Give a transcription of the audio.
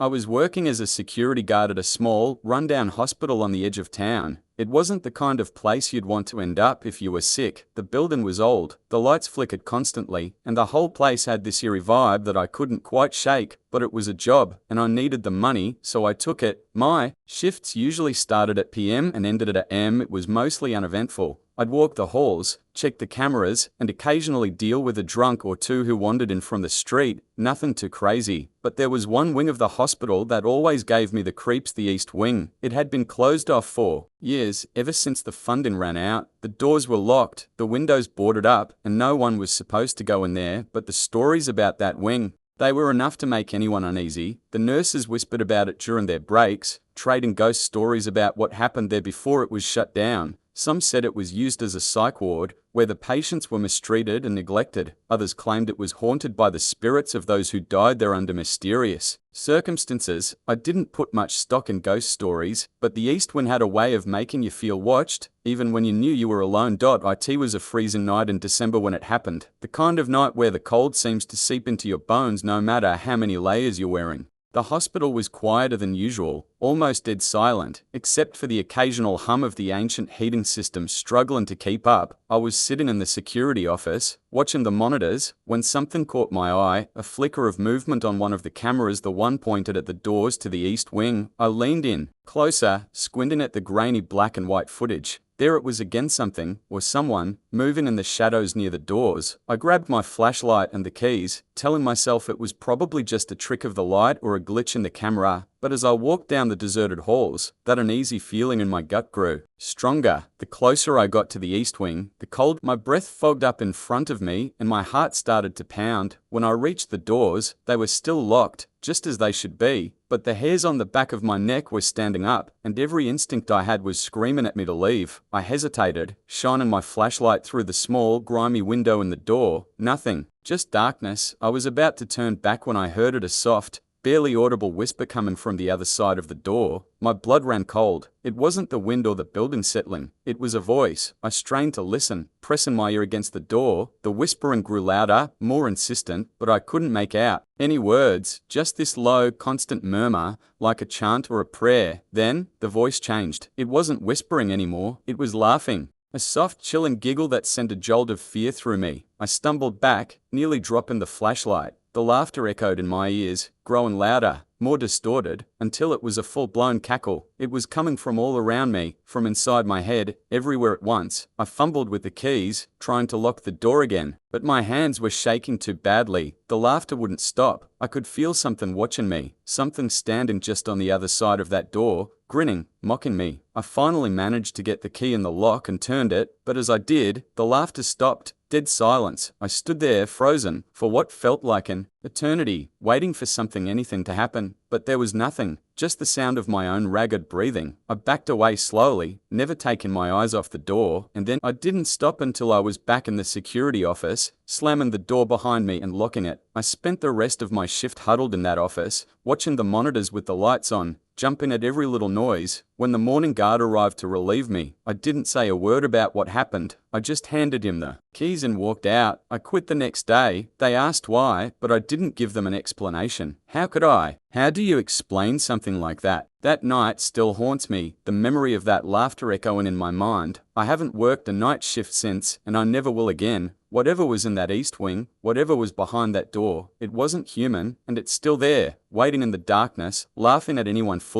I was working as a security guard at a small, rundown hospital on the edge of town. It wasn't the kind of place you'd want to end up if you were sick. The building was old, the lights flickered constantly, and the whole place had this eerie vibe that I couldn't quite shake, but it was a job, and I needed the money, so I took it. My shifts usually started at PM and ended at AM. It was mostly uneventful. I'd walk the halls, check the cameras, and occasionally deal with a drunk or two who wandered in from the street. Nothing too crazy, but there was one wing of the hospital that always gave me the creeps: the East Wing. It had been closed off for years, ever since the funding ran out. The doors were locked, the windows boarded up, and no one was supposed to go in there. But the stories about that wing, they were enough to make anyone uneasy. The nurses whispered about it during their breaks, trading ghost stories about what happened there before it was shut down. Some said it was used as a psych ward, where the patients were mistreated and neglected. Others claimed it was haunted by the spirits of those who died there under mysterious circumstances. I didn't put much stock in ghost stories, but the East Wing had a way of making you feel watched, even when you knew you were alone. It was a freezing night in December when it happened. The kind of night where the cold seems to seep into your bones no matter how many layers you're wearing. The hospital was quieter than usual, almost dead silent, except for the occasional hum of the ancient heating system struggling to keep up. I was sitting in the security office, watching the monitors, when something caught my eye: a flicker of movement on one of the cameras, the one pointed at the doors to the East Wing. I leaned in, closer, squinting at the grainy black and white footage. There it was again, something, or someone, moving in the shadows near the doors. I grabbed my flashlight and the keys, telling myself it was probably just a trick of the light or a glitch in the camera. But as I walked down the deserted halls, that uneasy feeling in my gut grew stronger. The closer I got to the East Wing, the cold, my breath fogged up in front of me, and my heart started to pound. When I reached the doors, they were still locked, just as they should be, but the hairs on the back of my neck were standing up, and every instinct I had was screaming at me to leave. I hesitated, shining my flashlight through the small, grimy window in the door. Nothing, just darkness. I was about to turn back when I heard it, a soft, barely audible whisper coming from the other side of the door. My blood ran cold. It wasn't the wind or the building settling. It was a voice. I strained to listen, pressing my ear against the door. The whispering grew louder, more insistent, but I couldn't make out any words, just this low, constant murmur, like a chant or a prayer. Then, the voice changed. It wasn't whispering anymore. It was laughing. A soft, chilling giggle that sent a jolt of fear through me. I stumbled back, nearly dropping the flashlight. The laughter echoed in my ears, growing louder, more distorted, until it was a full-blown cackle. It was coming from all around me, from inside my head, everywhere at once. I fumbled with the keys, trying to lock the door again, but my hands were shaking too badly. The laughter wouldn't stop. I could feel something watching me, something standing just on the other side of that door, grinning, mocking me. I finally managed to get the key in the lock and turned it, but as I did, the laughter stopped. Dead silence. I stood there, frozen, for what felt like an eternity, waiting for anything to happen, but there was nothing, just the sound of my own ragged breathing. I backed away slowly, never taking my eyes off the door, and then I didn't stop until I was back in the security office, slamming the door behind me and locking it. I spent the rest of my shift huddled in that office, watching the monitors with the lights on, jumping at every little noise. When the morning guard arrived to relieve me, I didn't say a word about what happened. I just handed him the keys and walked out. I quit the next day. They asked why, but I didn't give them an explanation. How could I? How do you explain something like that? That night still haunts me, the memory of that laughter echoing in my mind. I haven't worked a night shift since, and I never will again. Whatever was in that East Wing, whatever was behind that door, it wasn't human, and it's still there, waiting in the darkness, laughing at anyone